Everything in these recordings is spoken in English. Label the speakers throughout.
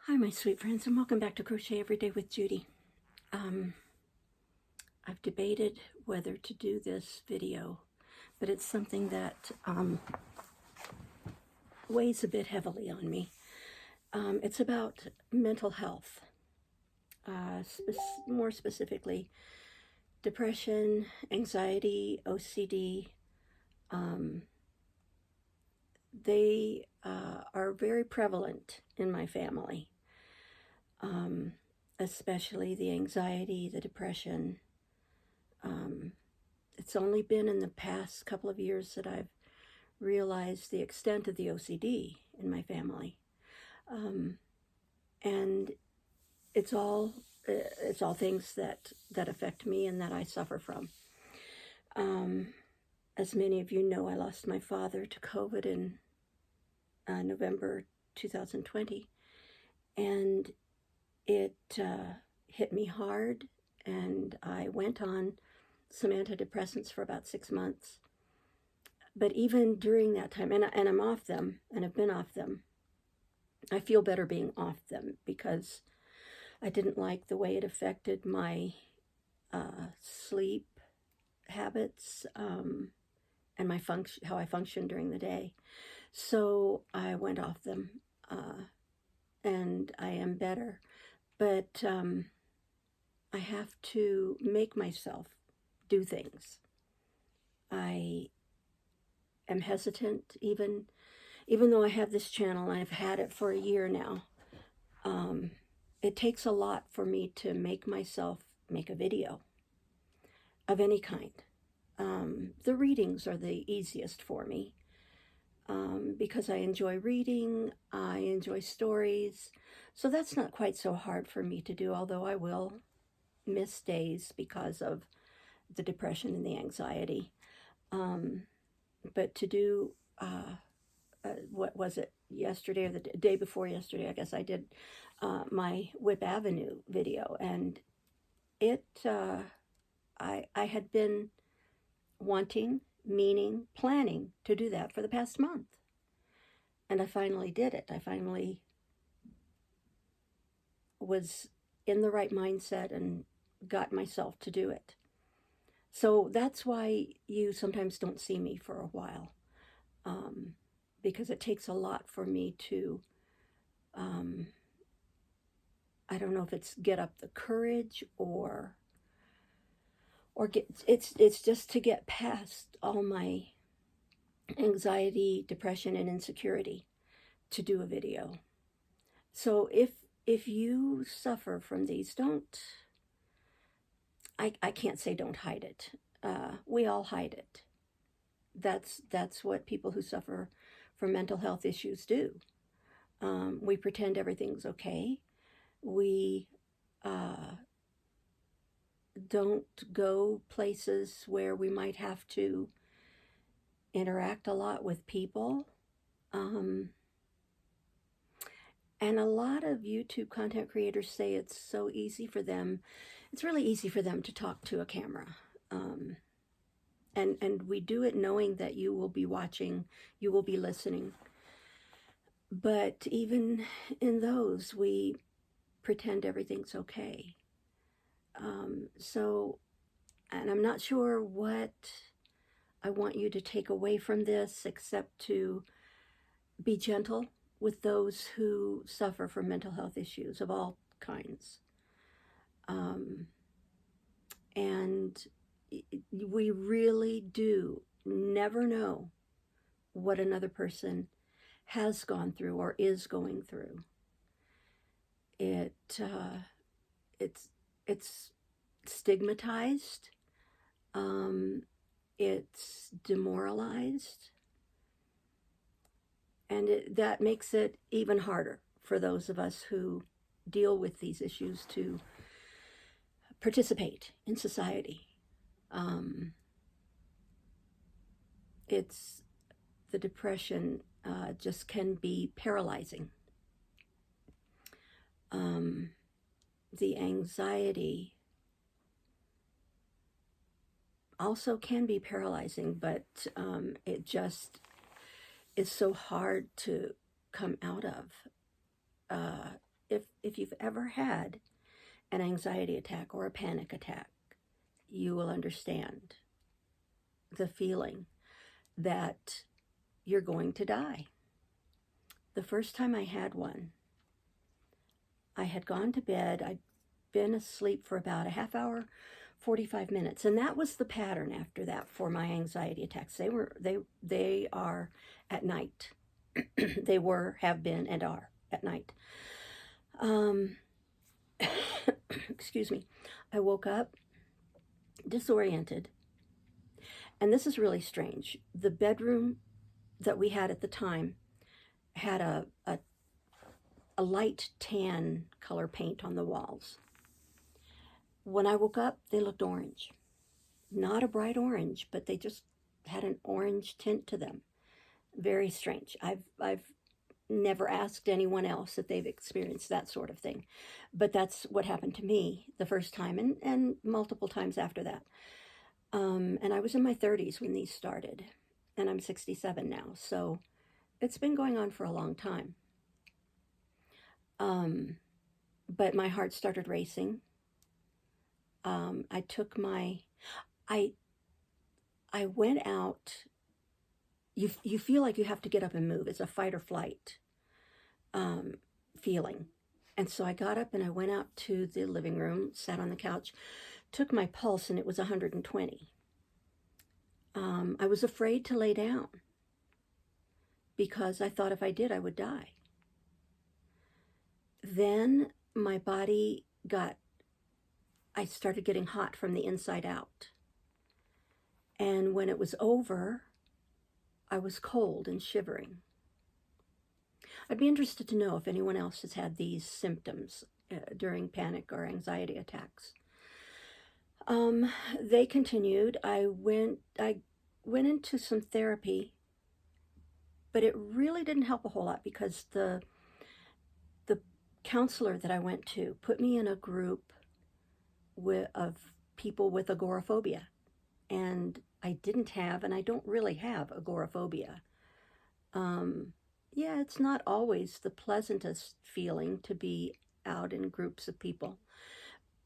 Speaker 1: Hi, my sweet friends, and welcome back to Crochet Every Day with Judy. I've debated whether to do this video, but it's something that weighs a bit heavily on me. It's about mental health, more specifically, depression, anxiety, OCD. They are very prevalent in my family. Especially the anxiety, the depression. It's only been in the past couple of years that I've realized the extent of the OCD in my family. And it's all things that affect me and that I suffer from. As many of you know, I lost my father to COVID in November 2020, and it hit me hard, and I went on some antidepressants for about 6 months. But even during that time, and I'm off them, and I've been off them, I feel better being off them because I didn't like the way it affected my sleep habits and my how I function during the day. So I went off them, and I am better. But I have to make myself do things. I am hesitant, even though I have this channel and I've had it for a year now. It takes a lot for me to make myself make a video of any kind. The readings are the easiest for me because I enjoy reading, I enjoy stories, so that's not quite so hard for me to do, although I will miss days because of the depression and the anxiety. But to do, what was it, yesterday or the day before yesterday, I guess I did my Whip Avenue video, and it, I had been wanting, planning to do that for the past month. And I finally did it. I finally was in the right mindset and got myself to do it. So that's why you sometimes don't see me for a while, because it takes a lot for me to, I don't know if it's get up the courage or it's just to get past all my anxiety, depression, and insecurity to do a video. So if you suffer from these, I can't say don't hide it. We all hide it. That's what people who suffer from mental health issues do. We pretend everything's okay. We don't go places where we might have to interact a lot with people. And a lot of YouTube content creators say it's so easy for them. It's really easy for them to talk to a camera. And we do it knowing that you will be watching, you will be listening. But even in those, we pretend everything's okay. And I'm not sure what I want you to take away from this, except to be gentle with those who suffer from mental health issues of all kinds. And we really do never know what another person has gone through or is going through. It's stigmatized. It's demoralized. And that makes it even harder for those of us who deal with these issues to participate in society. It's the depression just can be paralyzing. The anxiety also can be paralyzing, but it just is so hard to come out of. if you've ever had an anxiety attack or a panic attack, you will understand the feeling that you're going to die. The first time I had one, I had gone to bed. I'd been asleep for about a half hour, 45 minutes, and that was the pattern after that for my anxiety attacks. They are at night. They have been, and are at night. Excuse me. I woke up disoriented, and this is really strange. The bedroom that we had at the time had a light tan color paint on the walls. When I woke up, they looked orange. Not a bright orange, but they just had an orange tint to them. Very strange. I've never asked anyone else if they've experienced that sort of thing, but that's what happened to me the first time, and multiple times after that. And I was in my 30s when these started, and I'm 67 now, so it's been going on for a long time. But my heart started racing. I went out. You feel like you have to get up and move. It's a fight or flight feeling. And so I got up and I went out to the living room, sat on the couch, took my pulse, and it was 120. I was afraid to lay down because I thought if I did, I would die. Then my body I started getting hot from the inside out. And when it was over, I was cold and shivering. I'd be interested to know if anyone else has had these symptoms during panic or anxiety attacks. They continued. I went into some therapy, but it really didn't help a whole lot because the counselor that I went to put me in a group of people with agoraphobia, and I didn't have, and I don't really have agoraphobia. Yeah, it's not always the pleasantest feeling to be out in groups of people,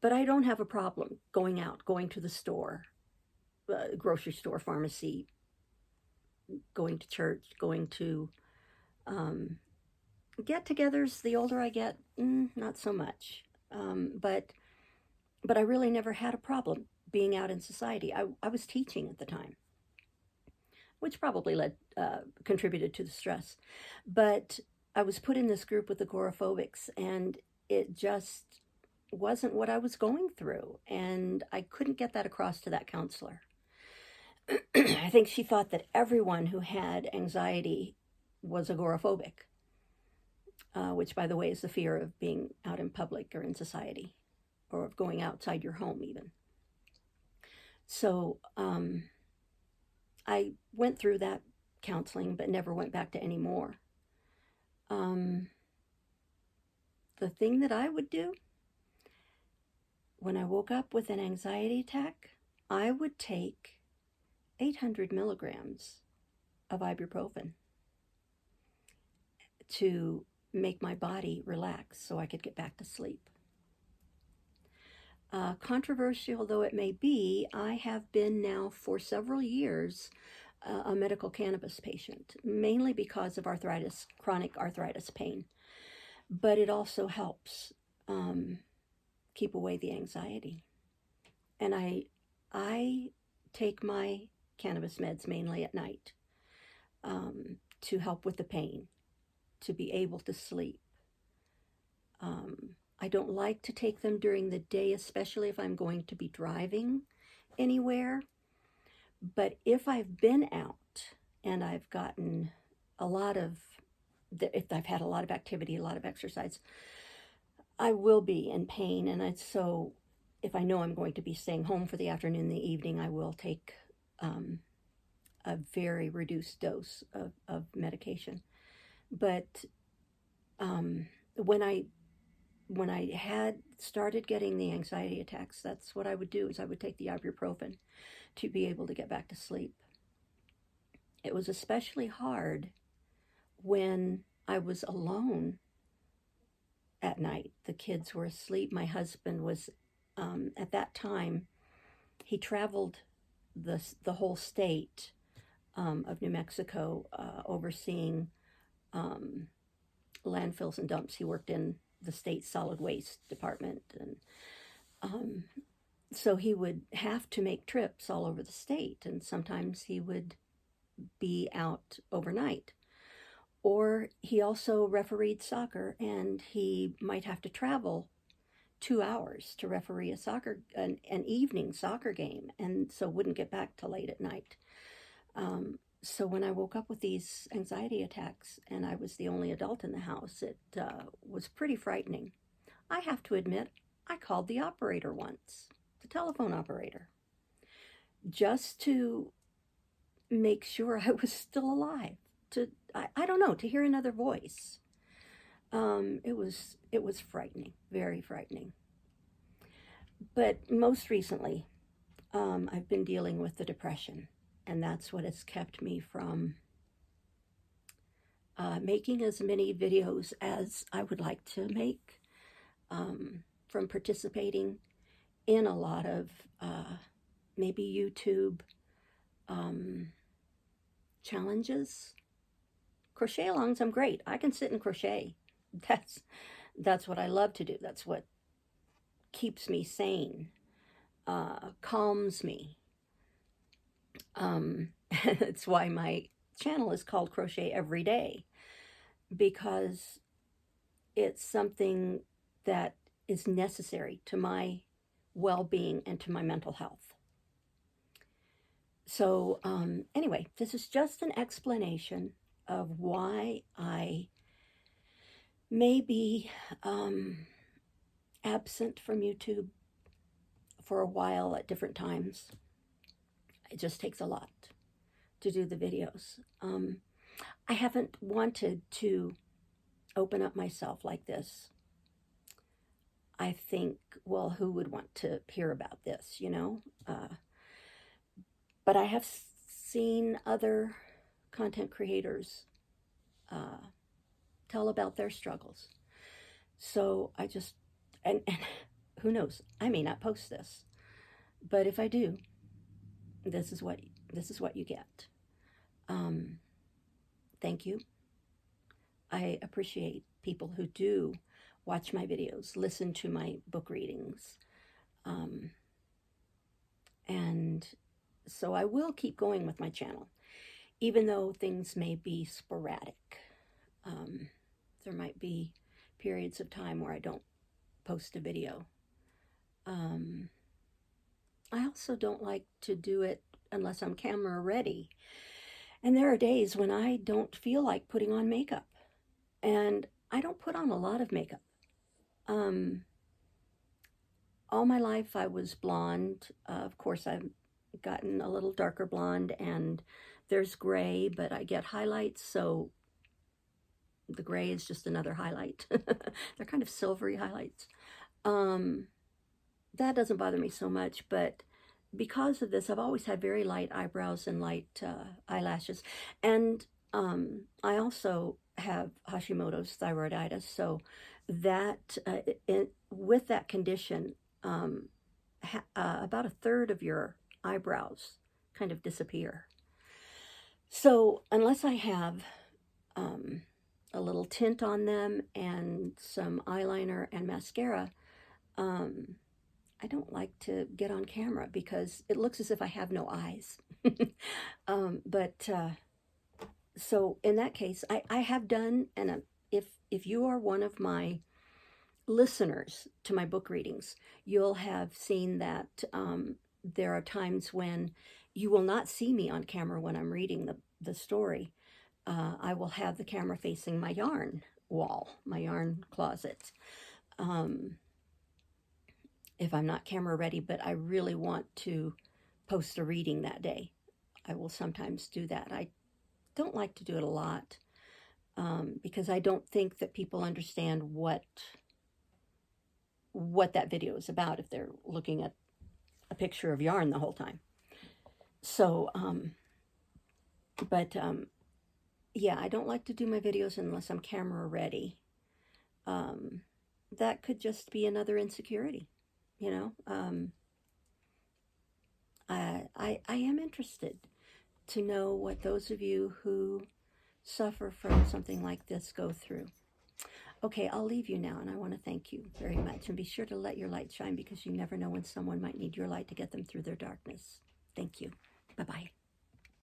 Speaker 1: but I don't have a problem going out, going to the store, grocery store, pharmacy, going to church, going to get-togethers. The older I get, not so much. But I really never had a problem being out in society. I was teaching at the time, which probably contributed to the stress. But I was put in this group with agoraphobics, and it just wasn't what I was going through, and I couldn't get that across to that counselor. I think she thought that everyone who had anxiety was agoraphobic, which, by the way, is the fear of being out in public or in society, or of going outside your home even. So I went through that counseling, but never went back to any more. The thing that I would do when I woke up with an anxiety attack, I would take 800 milligrams of ibuprofen to make my body relax so I could get back to sleep. Controversial though it may be, I have been now for several years a medical cannabis patient, mainly because of arthritis, chronic arthritis pain. But it also helps keep away the anxiety. And I take my cannabis meds mainly at night to help with the pain, to be able to sleep. I don't like to take them during the day, especially if I'm going to be driving anywhere. But if I've been out and I've gotten if I've had a lot of activity, a lot of exercise, I will be in pain. And so if I know I'm going to be staying home for the afternoon, the evening, I will take a very reduced dose of medication. But when I had started getting the anxiety attacks, that's what I would do, is I would take the ibuprofen to be able to get back to sleep. It was especially hard when I was alone that night. The kids were asleep. My husband was, at that time, he traveled the whole state of New Mexico, overseeing landfills and dumps. He worked in the state solid waste department, and so he would have to make trips all over the state, and sometimes he would be out overnight. Or he also refereed soccer, and he might have to travel 2 hours to referee an evening soccer game, and so wouldn't get back till late at night. So when I woke up with these anxiety attacks and I was the only adult in the house, it was pretty frightening. I have to admit, I called the operator once, the telephone operator, just to make sure I was still alive. I don't know, to hear another voice. It was frightening, very frightening. But most recently, I've been dealing with the depression, and that's what has kept me from making as many videos as I would like to make, from participating in a lot of maybe YouTube challenges. Crochet alongs, I'm great. I can sit and crochet. That's what I love to do. That's what keeps me sane, calms me. It's why my channel is called Crochet Every Day, because it's something that is necessary to my well-being and to my mental health. So anyway, this is just an explanation of why I may be absent from YouTube for a while at different times. It just takes a lot to do the videos. I haven't wanted to open up myself like this. I think, well, who would want to hear about this, you know? But I have seen other content creators tell about their struggles. So I just, and who knows, I may not post this, but if I do, this is what you get. Thank you. I appreciate people who do watch my videos, listen to my book readings. And so I will keep going with my channel, even though things may be sporadic. There might be periods of time where I don't post a video. I also don't like to do it unless I'm camera ready. And there are days when I don't feel like putting on makeup. And I don't put on a lot of makeup. All my life I was blonde. Of course, I've gotten a little darker blonde, and there's gray, but I get highlights, so the gray is just another highlight. They're kind of silvery highlights. That doesn't bother me so much, but because of this, I've always had very light eyebrows and light eyelashes. And I also have Hashimoto's thyroiditis, so that with that condition, about a third of your eyebrows kind of disappear. So unless I have a little tint on them and some eyeliner and mascara, I don't like to get on camera because it looks as if I have no eyes. So in that case, I have done, and if you are one of my listeners to my book readings, you'll have seen that there are times when you will not see me on camera when I'm reading the story. I will have the camera facing my yarn wall, my yarn closet. If I'm not camera ready, but I really want to post a reading that day, I will sometimes do that. I don't like to do it a lot because I don't think that people understand what that video is about if they're looking at a picture of yarn the whole time. So, yeah, I don't like to do my videos unless I'm camera ready. that could just be another insecurity, you know. I am interested to know what those of you who suffer from something like this go through. Okay, I'll leave you now, and I want to thank you very much. And be sure to let your light shine, because you never know when someone might need your light to get them through their darkness. Thank you. Bye-bye.